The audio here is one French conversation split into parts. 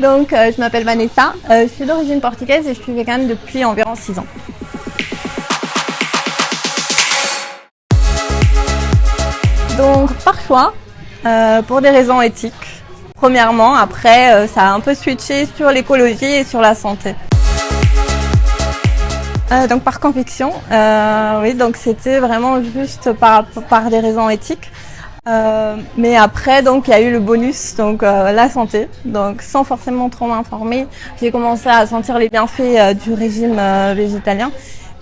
Donc, je m'appelle Vanessa, je suis d'origine portugaise et je suis végane depuis environ 6 ans. Donc, par choix, pour des raisons éthiques, premièrement. Après, ça a un peu switché sur l'écologie et sur la santé. Donc, par conviction, oui, donc c'était vraiment juste par des raisons éthiques. Mais après, donc, il y a eu le bonus, donc la santé. Donc, sans forcément trop m'informer, j'ai commencé à sentir les bienfaits du régime végétalien.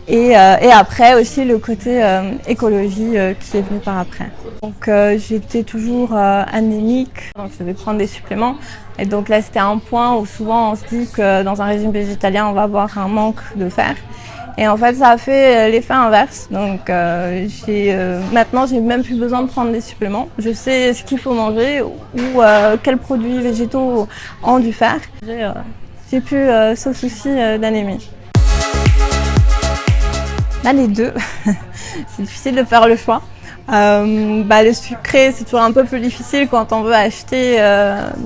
Et après aussi le côté écologie qui est venu par après. Donc j'étais toujours anémique, donc je devais prendre des suppléments. Et donc là c'était un point où souvent on se dit que dans un régime végétalien on va avoir un manque de fer. Et en fait ça a fait l'effet inverse. Donc maintenant j'ai même plus besoin de prendre des suppléments. Je sais ce qu'il faut manger ou quels produits végétaux ont du fer. J'ai plus ce souci d'anémie. Là, les deux, c'est difficile de faire le choix. Le sucré, c'est toujours un peu plus difficile quand on veut acheter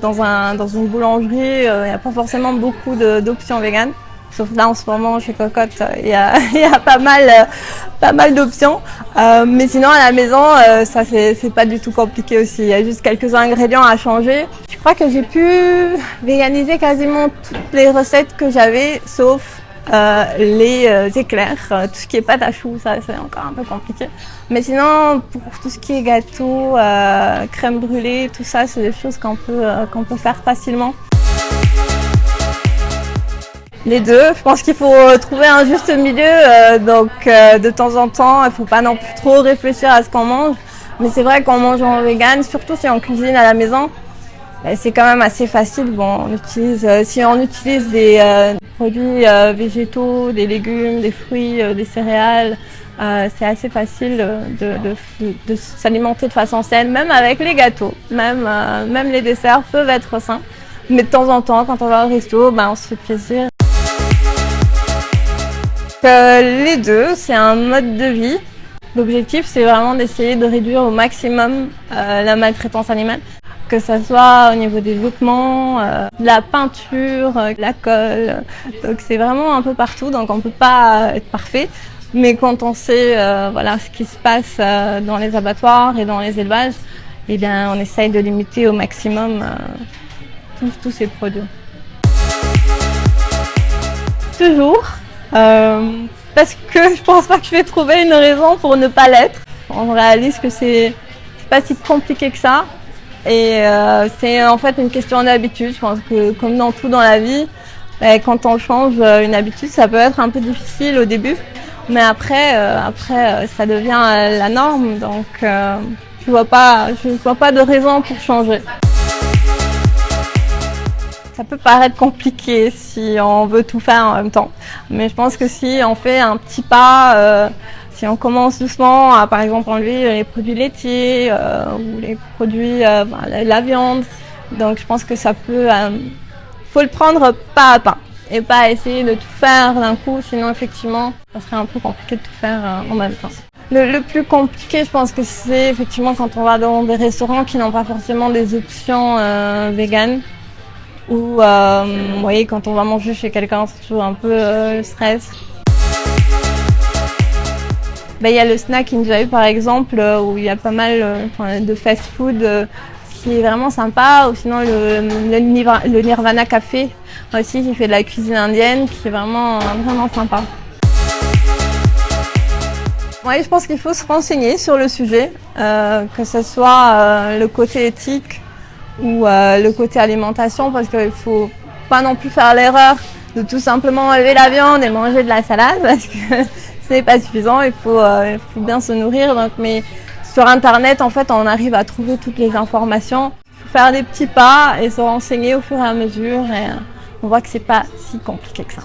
dans une boulangerie. Il n'y a pas forcément beaucoup d'options véganes. Sauf là, en ce moment, chez Cocotte, il y a pas mal d'options. Mais sinon, à la maison, ça, c'est pas du tout compliqué aussi. Il y a juste quelques ingrédients à changer. Je crois que j'ai pu véganiser quasiment toutes les recettes que j'avais, sauf les éclairs, tout ce qui est pâte à choux, ça c'est encore un peu compliqué. Mais sinon, pour tout ce qui est gâteau, crème brûlée, tout ça, c'est des choses qu'on peut faire facilement. Les deux, je pense qu'il faut trouver un juste milieu. Donc, de temps en temps, il faut pas non plus trop réfléchir à ce qu'on mange. Mais c'est vrai qu'on mange en vegan, surtout si on cuisine à la maison. C'est quand même assez facile. Bon, si on utilise des produits végétaux, des légumes, des fruits, des céréales, c'est assez facile de s'alimenter de façon saine, même avec les gâteaux. Même les desserts peuvent être sains. Mais de temps en temps, quand on va au resto, on se fait plaisir. Les deux, c'est un mode de vie. L'objectif, c'est vraiment d'essayer de réduire au maximum la maltraitance animale. Que ça soit au niveau des vêtements, de la peinture, de la colle. Donc c'est vraiment un peu partout, donc on ne peut pas être parfait. Mais quand on sait ce qui se passe dans les abattoirs et dans les élevages, eh bien, on essaye de limiter au maximum tous ces produits. Toujours, parce que je pense pas que je vais trouver une raison pour ne pas l'être. On réalise que c'est pas si compliqué que ça. Et c'est en fait une question d'habitude. Je pense que comme dans tout dans la vie, quand on change une habitude, ça peut être un peu difficile au début. Mais après ça devient la norme. Donc je vois pas de raison pour changer. Ça peut paraître compliqué si on veut tout faire en même temps. Mais je pense que si on fait un petit pas, si on commence doucement à, par exemple, enlever les produits laitiers ou les produits, la viande, donc je pense que ça peut, faut le prendre pas à pas et pas essayer de tout faire d'un coup, sinon effectivement, ça serait un peu compliqué de tout faire en même temps. Le plus compliqué, je pense que c'est effectivement quand on va dans des restaurants qui n'ont pas forcément des options véganes. Ou vous voyez, quand on va manger chez quelqu'un, c'est toujours un peu le stress. Il y a le Snack in Joy par exemple, où il y a pas mal de fast-food qui est vraiment sympa. Ou sinon le Nirvana Café aussi, qui fait de la cuisine indienne, qui est vraiment sympa. Ouais, je pense qu'il faut se renseigner sur le sujet, que ce soit le côté éthique ou le côté alimentation, parce qu'il faut pas non plus faire l'erreur de tout simplement enlever la viande et manger de la salade, parce que ce n'est pas suffisant, il faut bien se nourrir. Donc, mais sur internet, en fait, on arrive à trouver toutes les informations. Il faut faire des petits pas et se renseigner au fur et à mesure, et on voit que c'est pas si compliqué que ça.